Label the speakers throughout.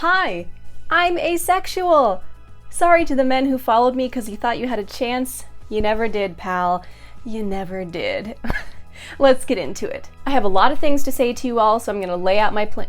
Speaker 1: Hi, I'm asexual. Sorry to the men who followed me because you thought you had a chance. You never did, pal. You never did. Let's get into it. I have a lot of things to say to you all, so I'm gonna lay out my plan.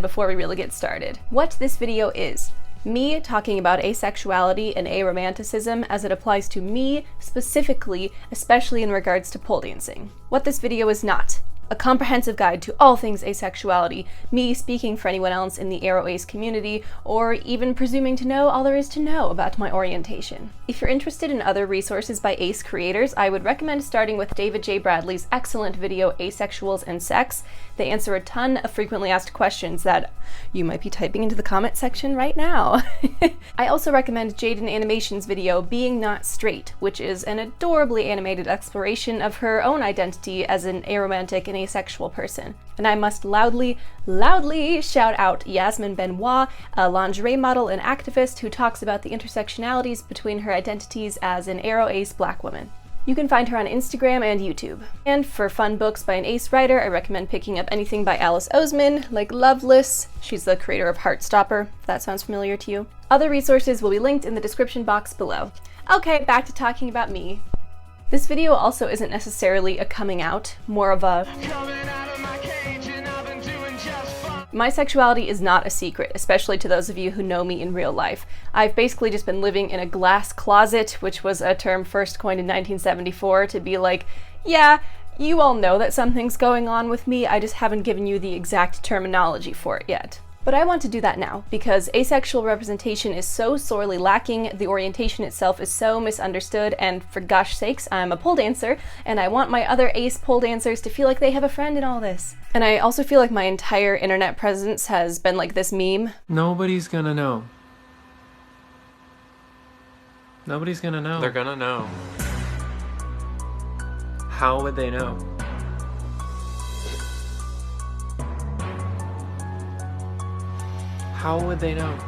Speaker 1: Before we really get started. What this video is: me talking about asexuality and aromanticism as it applies to me specifically, especially in regards to pole dancing. What this video is not: a comprehensive guide to all things asexuality, me speaking for anyone else in the AroAce community, or even presuming to know all there is to know about my orientation. If you're interested in other resources by ace creators, I would recommend starting with David J. Bradley's excellent video, Asexuals and Sex. They answer a ton of frequently asked questions that you might be typing into the comment section right now. I also recommend Jaden Animation's video, Being Not Straight, which is an adorably animated exploration of her own identity as an aromantic and asexual person. And I must loudly shout out Yasmin Benoit, a lingerie model and activist who talks about the intersectionalities between her identities as an AroAce black woman. You can find her on Instagram and YouTube. And for fun books by an ace writer, I recommend picking up anything by Alice Oseman, like Loveless. She's the creator of Heartstopper, if that sounds familiar to you. Other resources will be linked in the description box below. Okay, back to talking about me. This video also isn't necessarily a coming out, more of a my sexuality is not a secret, especially to those of you who know me in real life. I've basically just been living in a glass closet, which was a term first coined in 1974 to be like, yeah, you all know that something's going on with me, I just haven't given you the exact terminology for it yet. But I want to do that now, because asexual representation is so sorely lacking, the orientation itself is so misunderstood, and for gosh sakes, I'm a pole dancer, and I want my other ace pole dancers to feel like they have a friend in all this. And I also feel like my entire internet presence has been like this meme.
Speaker 2: Nobody's gonna know. Nobody's gonna know.
Speaker 3: They're gonna know.
Speaker 2: How would they know? How would they know?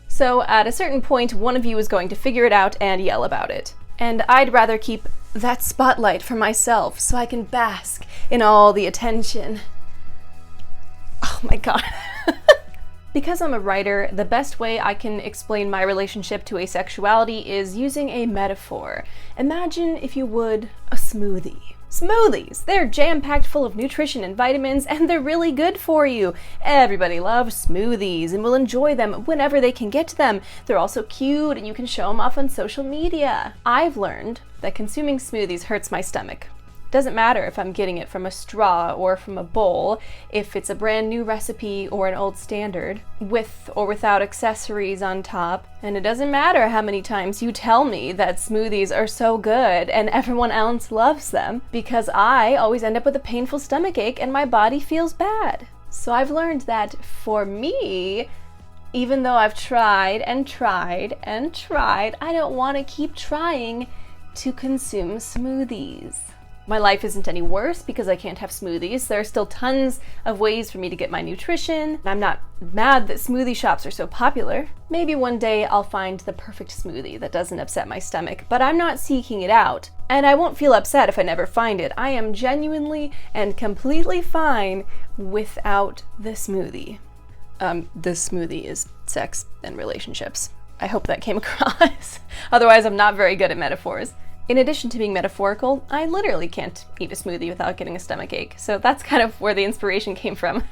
Speaker 1: So at a certain point, one of you is going to figure it out and yell about it. And I'd rather keep that spotlight for myself so I can bask in all the attention. Oh my god. Because I'm a writer, the best way I can explain my relationship to asexuality is using a metaphor. Imagine, if you would, a smoothie. Smoothies! They're jam-packed full of nutrition and vitamins, and they're really good for you. Everybody loves smoothies and will enjoy them whenever they can get to them. They're also cute and you can show them off on social media. I've learned that consuming smoothies hurts my stomach. Doesn't matter if I'm getting it from a straw or from a bowl, if it's a brand new recipe or an old standard, with or without accessories on top, and it doesn't matter how many times you tell me that smoothies are so good and everyone else loves them, because I always end up with a painful stomachache and my body feels bad. So I've learned that for me, even though I've tried and tried and tried, I don't want to keep trying to consume smoothies. My life isn't any worse because I can't have smoothies. There are still tons of ways for me to get my nutrition. I'm not mad that smoothie shops are so popular. Maybe one day I'll find the perfect smoothie that doesn't upset my stomach, but I'm not seeking it out. And I won't feel upset if I never find it. I am genuinely and completely fine without the smoothie. The smoothie is sex and relationships. I hope that came across. Otherwise, I'm not very good at metaphors. In addition to being metaphorical, I literally can't eat a smoothie without getting a stomachache, so that's kind of where the inspiration came from.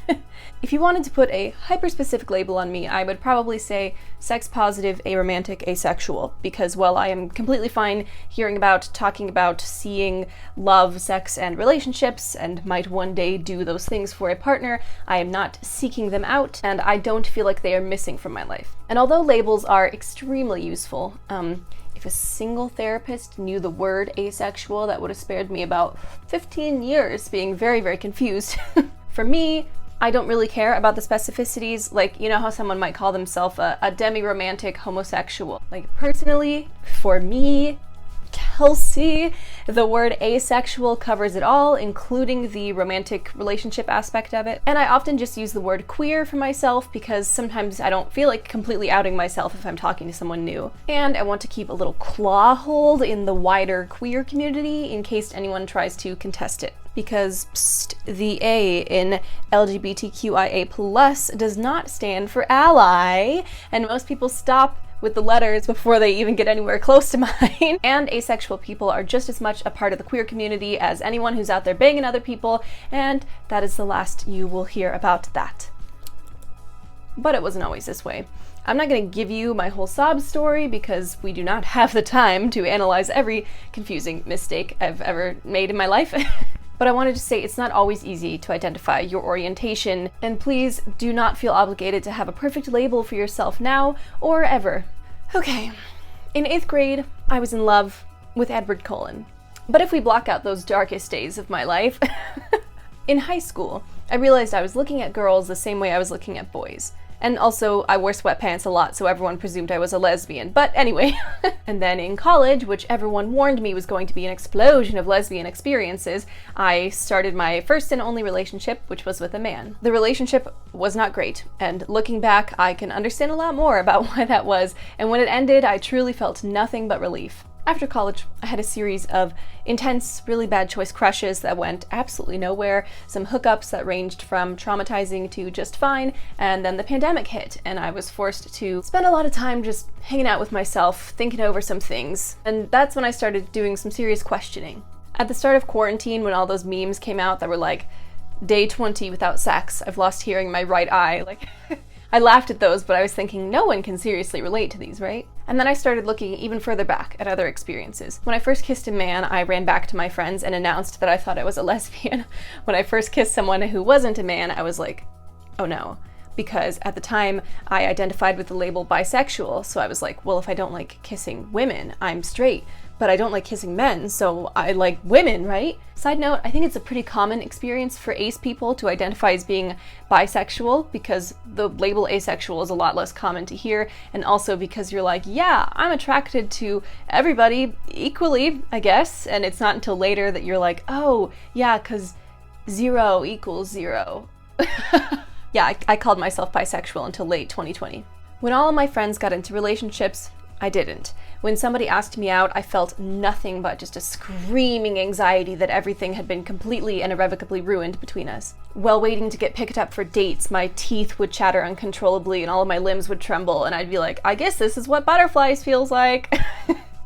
Speaker 1: If you wanted to put a hyper-specific label on me, I would probably say sex-positive, aromantic, asexual, because while I am completely fine hearing about, talking about, seeing love, sex, and relationships, and might one day do those things for a partner, I am not seeking them out, and I don't feel like they are missing from my life. And although labels are extremely useful, if a single therapist knew the word asexual, that would have spared me about 15 years being very, very confused. For me, I don't really care about the specificities, like, you know how someone might call themselves a demi-romantic homosexual. Like, personally, for me, Kelsey, The word asexual covers it all, including the romantic relationship aspect of it. And I often just use the word queer for myself because sometimes I don't feel like completely outing myself if I'm talking to someone new. And I want to keep a little claw hold in the wider queer community in case anyone tries to contest it. Because psst, the A in LGBTQIA+ does not stand for ally, and most people stop with the letters before they even get anywhere close to mine. And asexual people are just as much a part of the queer community as anyone who's out there banging other people, and that is the last you will hear about that. But it wasn't always this way. I'm not going to give you my whole sob story because we do not have the time to analyze every confusing mistake I've ever made in my life. But I wanted to say it's not always easy to identify your orientation, and please do not feel obligated to have a perfect label for yourself now or ever. Okay, in 8th grade, I was in love with Edward Cullen. But if we block out those darkest days of my life, in high school, I realized I was looking at girls the same way I was looking at boys. And also, I wore sweatpants a lot, so everyone presumed I was a lesbian. But anyway. And then in college, which everyone warned me was going to be an explosion of lesbian experiences, I started my first and only relationship, which was with a man. The relationship was not great, and looking back, I can understand a lot more about why that was, and when it ended, I truly felt nothing but relief. After college, I had a series of intense, really bad choice crushes that went absolutely nowhere, some hookups that ranged from traumatizing to just fine, and then the pandemic hit, and I was forced to spend a lot of time just hanging out with myself, thinking over some things, and that's when I started doing some serious questioning. At the start of quarantine, when all those memes came out that were like, day 20 without sex, I've lost hearing in my right eye, like... I laughed at those, but I was thinking no one can seriously relate to these, right? And then I started looking even further back at other experiences. When I first kissed a man, I ran back to my friends and announced that I thought I was a lesbian. When I first kissed someone who wasn't a man, I was like, oh no. Because at the time, I identified with the label bisexual, so I was like, well, if I don't like kissing women, I'm straight. But I don't like kissing men, so I like women, right? Side note, I think it's a pretty common experience for ace people to identify as being bisexual because the label asexual is a lot less common to hear, and also because you're like, yeah, I'm attracted to everybody equally, I guess, and it's not until later that you're like, oh, yeah, because 0 equals 0. Yeah, I called myself bisexual until late 2020. When all of my friends got into relationships, I didn't. When somebody asked me out, I felt nothing but just a screaming anxiety that everything had been completely and irrevocably ruined between us. While waiting to get picked up for dates, my teeth would chatter uncontrollably and all of my limbs would tremble, and I'd be like, I guess this is what butterflies feels like.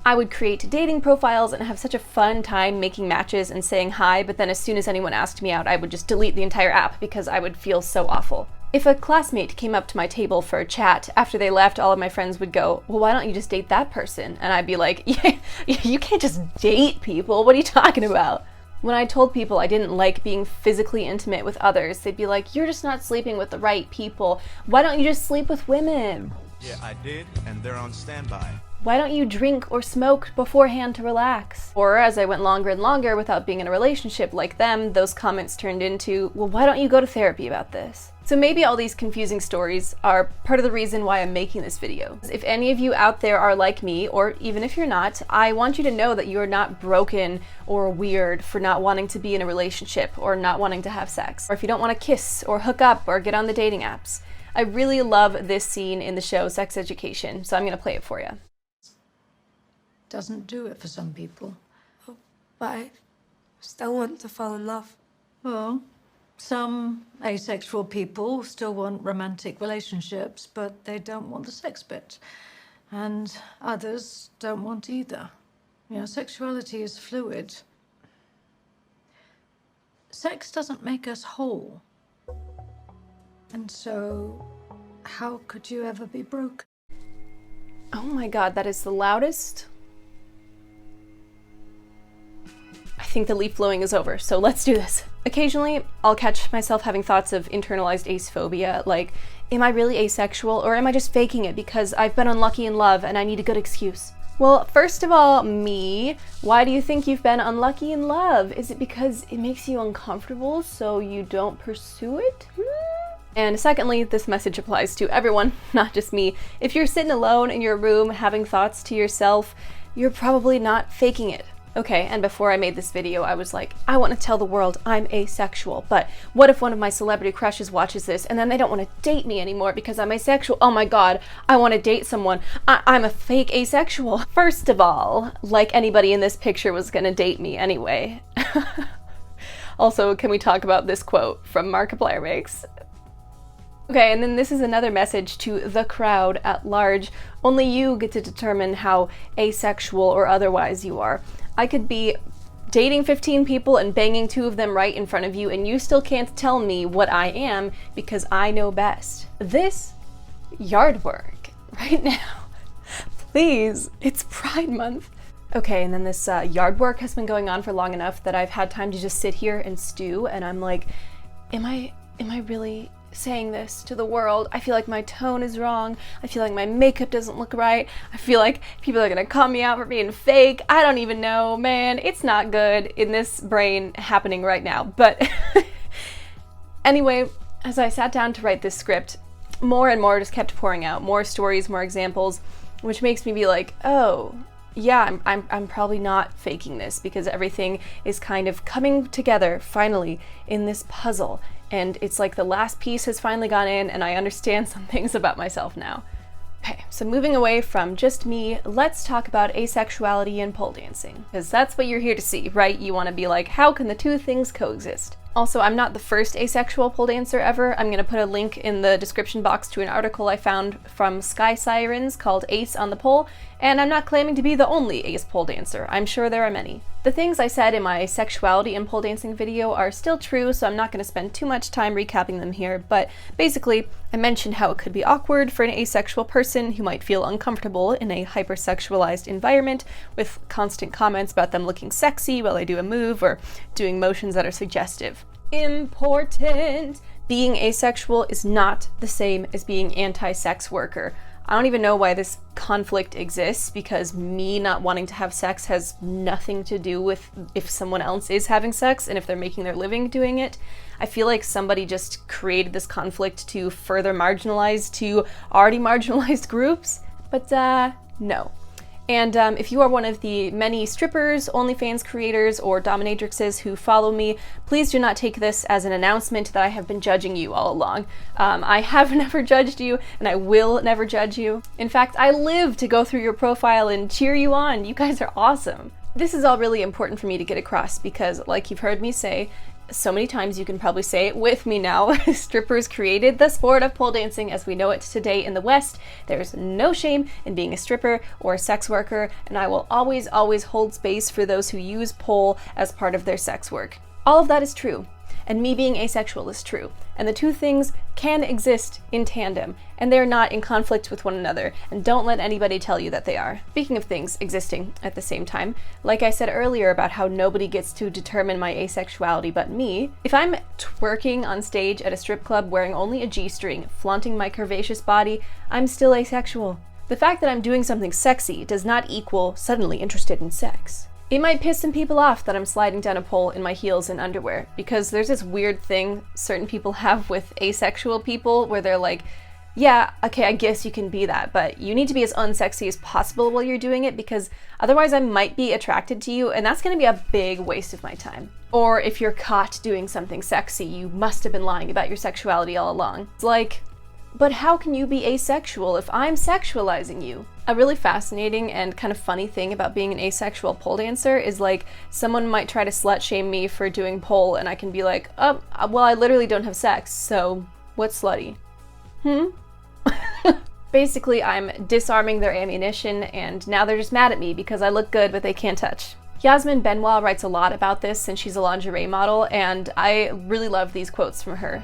Speaker 1: I would create dating profiles and have such a fun time making matches and saying hi, but then as soon as anyone asked me out, I would just delete the entire app because I would feel so awful. If a classmate came up to my table for a chat, after they left, all of my friends would go, well, why don't you just date that person? And I'd be like, yeah, you can't just date people. What are you talking about? When I told people I didn't like being physically intimate with others, they'd be like, you're just not sleeping with the right people. Why don't you just sleep with women?
Speaker 3: Yeah, I did, and they're on standby.
Speaker 1: Why don't you drink or smoke beforehand to relax? Or as I went longer and longer without being in a relationship like them, those comments turned into, well, why don't you go to therapy about this? So maybe all these confusing stories are part of the reason why I'm making this video. If any of you out there are like me, or even if you're not, I want you to know that you're not broken or weird for not wanting to be in a relationship or not wanting to have sex, or if you don't want to kiss or hook up or get on the dating apps. I really love this scene in the show Sex Education, so I'm going to play it for you.
Speaker 4: Doesn't do it for some people.
Speaker 5: But I still want to fall in love.
Speaker 4: Well, some asexual people still want romantic relationships, but they don't want the sex bit. And others don't want either. You know, sexuality is fluid. Sex doesn't make us whole. And so, how could you ever be broken?
Speaker 1: Oh my god, that is the loudest. I think the leaf blowing is over, so let's do this. Occasionally, I'll catch myself having thoughts of internalized acephobia, like, am I really asexual, or am I just faking it because I've been unlucky in love and I need a good excuse? Well, first of all, me, why do you think you've been unlucky in love? Is it because it makes you uncomfortable so you don't pursue it? And secondly, this message applies to everyone, not just me. If you're sitting alone in your room having thoughts to yourself, you're probably not faking it. Okay, and before I made this video, I was like, I want to tell the world I'm asexual, but what if one of my celebrity crushes watches this and then they don't want to date me anymore because I'm asexual? Oh my god, I want to date someone. I'm a fake asexual. First of all, like anybody in this picture was gonna date me anyway. Also, can we talk about this quote from Markiplier Makes? Okay, and then this is another message to the crowd at large. Only you get to determine how asexual or otherwise you are. I could be dating 15 people and banging 2 of them right in front of you, and you still can't tell me what I am because I know best. This yard work right now. Please, it's Pride Month. Okay, and then this yard work has been going on for long enough that I've had time to just sit here and stew, and I'm like, am I really saying this to the world? I feel like my tone is wrong. I feel like my makeup doesn't look right. I feel like people are gonna call me out for being fake. I don't even know, man. It's not good in this brain happening right now. But anyway, as I sat down to write this script, more and more just kept pouring out. More stories, more examples, which makes me be like, oh, yeah, I'm probably not faking this because everything is kind of coming together finally in this puzzle. And it's like the last piece has finally gone in and I understand some things about myself now. Okay, so moving away from just me, let's talk about asexuality and pole dancing. Because that's what you're here to see, right? You want to be like, how can the two things coexist? Also, I'm not the first asexual pole dancer ever. I'm going to put a link in the description box to an article I found from Sky Sirens called Ace on the Pole, and I'm not claiming to be the only ace pole dancer. I'm sure there are many. The things I said in my sexuality and pole dancing video are still true, so I'm not going to spend too much time recapping them here, but basically, I mentioned how it could be awkward for an asexual person who might feel uncomfortable in a hypersexualized environment with constant comments about them looking sexy while they do a move or doing motions that are suggestive. Important! Being asexual is not the same as being anti-sex worker. I don't even know why this conflict exists because me not wanting to have sex has nothing to do with if someone else is having sex and if they're making their living doing it. I feel like somebody just created this conflict to further marginalize 2 already marginalized groups, but no. And if you are one of the many strippers, OnlyFans creators, or dominatrixes who follow me, please do not take this as an announcement that I have been judging you all along. I have never judged you, and I will never judge you. In fact, I live to go through your profile and cheer you on. You guys are awesome. This is all really important for me to get across because, like you've heard me say, so many times you can probably say it with me now. Strippers created the sport of pole dancing as we know it today in the West. There's no shame in being a stripper or a sex worker, and I will always hold space for those who use pole as part of their sex work. All of that is true, and me being asexual is true, and the two things can exist in tandem, and they're not in conflict with one another, and don't let anybody tell you that they are. Speaking of things existing at the same time, like I said earlier about how nobody gets to determine my asexuality but me, if I'm twerking on stage at a strip club wearing only a G-string, flaunting my curvaceous body, I'm still asexual. The fact that I'm doing something sexy does not equal suddenly interested in sex. It might piss some people off that I'm sliding down a pole in my heels and underwear, because there's this weird thing certain people have with asexual people where they're like, yeah, okay, I guess you can be that, but you need to be as unsexy as possible while you're doing it because otherwise I might be attracted to you and that's gonna be a big waste of my time. Or if you're caught doing something sexy, you must have been lying about your sexuality all along. It's like, but how can you be asexual if I'm sexualizing you? A really fascinating and kind of funny thing about being an asexual pole dancer is like someone might try to slut shame me for doing pole and I can be like, oh, well, I literally don't have sex, so what's slutty? Basically, I'm disarming their ammunition and now they're just mad at me because I look good but they can't touch. Yasmin Benoit writes a lot about this since she's a lingerie model and I really love these quotes from her.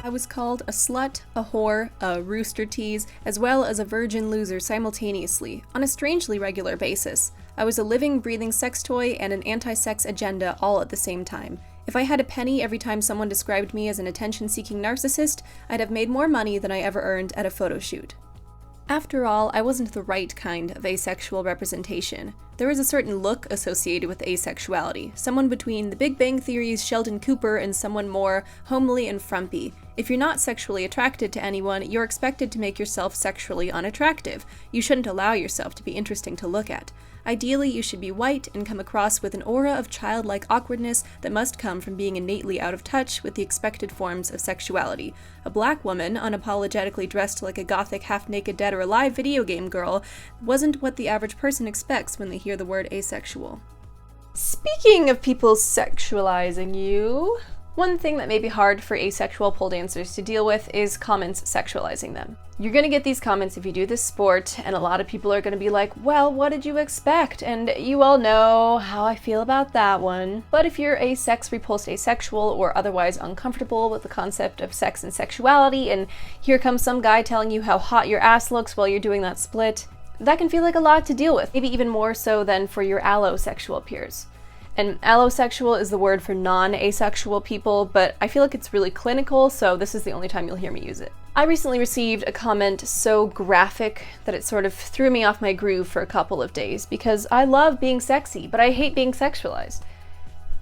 Speaker 1: I was called a slut, a whore, a rooster tease, as well as a virgin loser simultaneously, on a strangely regular basis. I was a living, breathing sex toy and an anti-sex agenda all at the same time. If I had a penny every time someone described me as an attention-seeking narcissist, I'd have made more money than I ever earned at a photo shoot. After all, I wasn't the right kind of asexual representation. There is a certain look associated with asexuality, someone between The Big Bang Theory's Sheldon Cooper and someone more homely and frumpy. If you're not sexually attracted to anyone, you're expected to make yourself sexually unattractive. You shouldn't allow yourself to be interesting to look at. Ideally, you should be white and come across with an aura of childlike awkwardness that must come from being innately out of touch with the expected forms of sexuality. A black woman, unapologetically dressed like a gothic half-naked dead or alive video game girl, wasn't what the average person expects when they hear the word asexual. Speaking of people sexualizing you, one thing that may be hard for asexual pole dancers to deal with is comments sexualizing them. You're gonna get these comments if you do this sport, and a lot of people are gonna be like, well, what did you expect? And you all know how I feel about that one. But if you're a sex-repulsed asexual or otherwise uncomfortable with the concept of sex and sexuality, and here comes some guy telling you how hot your ass looks while you're doing that split, that can feel like a lot to deal with, maybe even more so than for your allosexual peers. And allosexual is the word for non-asexual people, but I feel like it's really clinical, so this is the only time you'll hear me use it. I recently received a comment so graphic that it sort of threw me off my groove for a couple of days, because I love being sexy, but I hate being sexualized.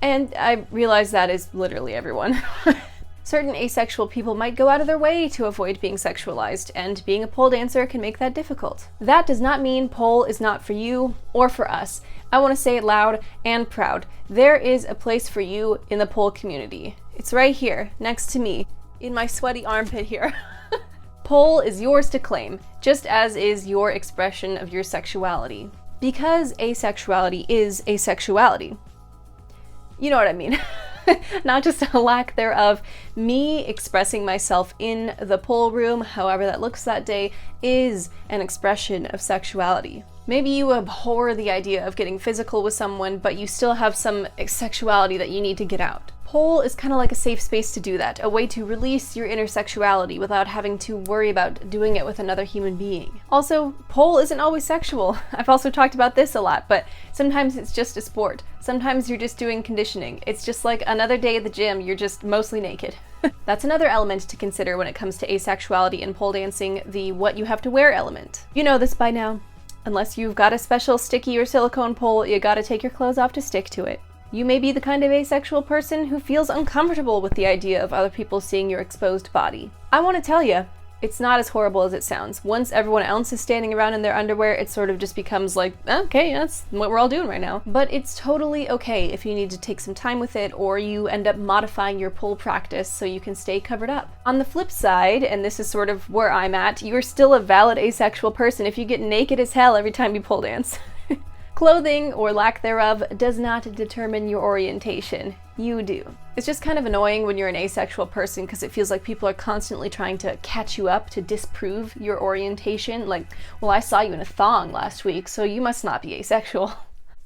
Speaker 1: And I realize that is literally everyone. Certain asexual people might go out of their way to avoid being sexualized, and being a pole dancer can make that difficult. That does not mean pole is not for you or for us. I want to say it loud and proud. There is a place for you in the pole community. It's right here, next to me, in my sweaty armpit here. Pole is yours to claim, just as is your expression of your sexuality. Because asexuality is asexuality. You know what I mean. Not just a lack thereof. Me expressing myself in the pole room, however that looks that day, is an expression of sexuality. Maybe you abhor the idea of getting physical with someone, but you still have some sexuality that you need to get out. Pole is kind of like a safe space to do that, a way to release your inner sexuality without having to worry about doing it with another human being. Also, pole isn't always sexual. I've also talked about this a lot, but sometimes it's just a sport. Sometimes you're just doing conditioning. It's just like another day at the gym, you're just mostly naked. That's another element to consider when it comes to asexuality in pole dancing, the what you have to wear element. You know this by now. Unless you've got a special sticky or silicone pole, you gotta take your clothes off to stick to it. You may be the kind of asexual person who feels uncomfortable with the idea of other people seeing your exposed body. I want to tell you, it's not as horrible as it sounds. Once everyone else is standing around in their underwear, it sort of just becomes like, okay, that's what we're all doing right now. But it's totally okay if you need to take some time with it, or you end up modifying your pole practice so you can stay covered up. On the flip side, and this is sort of where I'm at, you're still a valid asexual person if you get naked as hell every time you pole dance. Clothing, or lack thereof, does not determine your orientation. You do. It's just kind of annoying when you're an asexual person because it feels like people are constantly trying to catch you up to disprove your orientation. Like, well, I saw you in a thong last week, so you must not be asexual.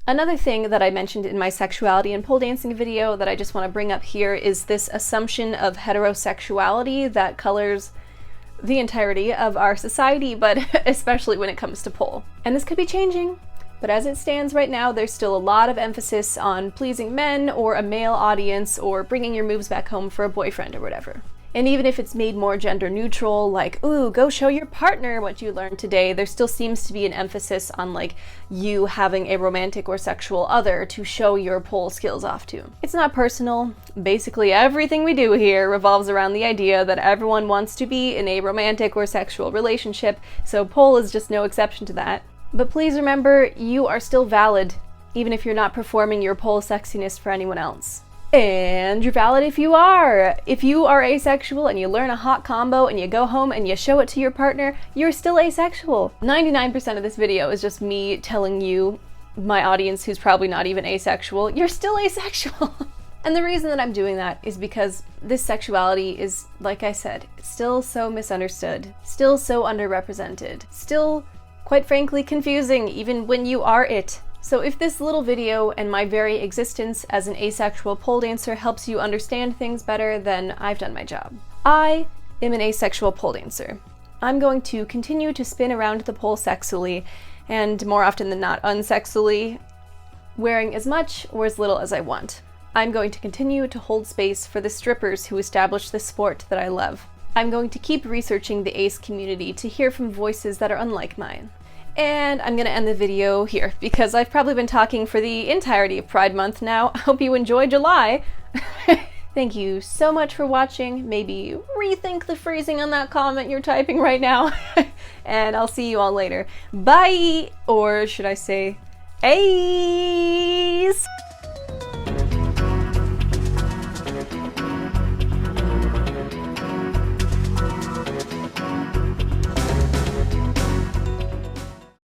Speaker 1: Another thing that I mentioned in my sexuality and pole dancing video that I just want to bring up here is this assumption of heterosexuality that colors the entirety of our society, but especially when it comes to pole. And this could be changing. But as it stands right now, there's still a lot of emphasis on pleasing men or a male audience or bringing your moves back home for a boyfriend or whatever. And even if it's made more gender neutral, like, ooh, go show your partner what you learned today, there still seems to be an emphasis on like you having a romantic or sexual other to show your pole skills off to. It's not personal. Basically everything we do here revolves around the idea that everyone wants to be in a romantic or sexual relationship, so pole is just no exception to that. But please remember, you are still valid, even if you're not performing your pole sexiness for anyone else. And you're valid if you are. If you are asexual and you learn a hot combo and you go home and you show it to your partner, you're still asexual. 99% of this video is just me telling you, my audience who's probably not even asexual, you're still asexual. And the reason that I'm doing that is because this sexuality is, like I said, still so misunderstood, still so underrepresented, still quite frankly confusing even when you are it. So if this little video and my very existence as an asexual pole dancer helps you understand things better, then I've done my job. I am an asexual pole dancer. I'm going to continue to spin around the pole sexually, and more often than not unsexually, wearing as much or as little as I want. I'm going to continue to hold space for the strippers who established this sport that I love. I'm going to keep researching the ace community to hear from voices that are unlike mine. And I'm gonna end the video here because I've probably been talking for the entirety of Pride Month now. I hope you enjoy July. Thank you so much for watching. Maybe rethink the phrasing on that comment you're typing right now. And I'll see you all later. Bye! Or should I say, hey!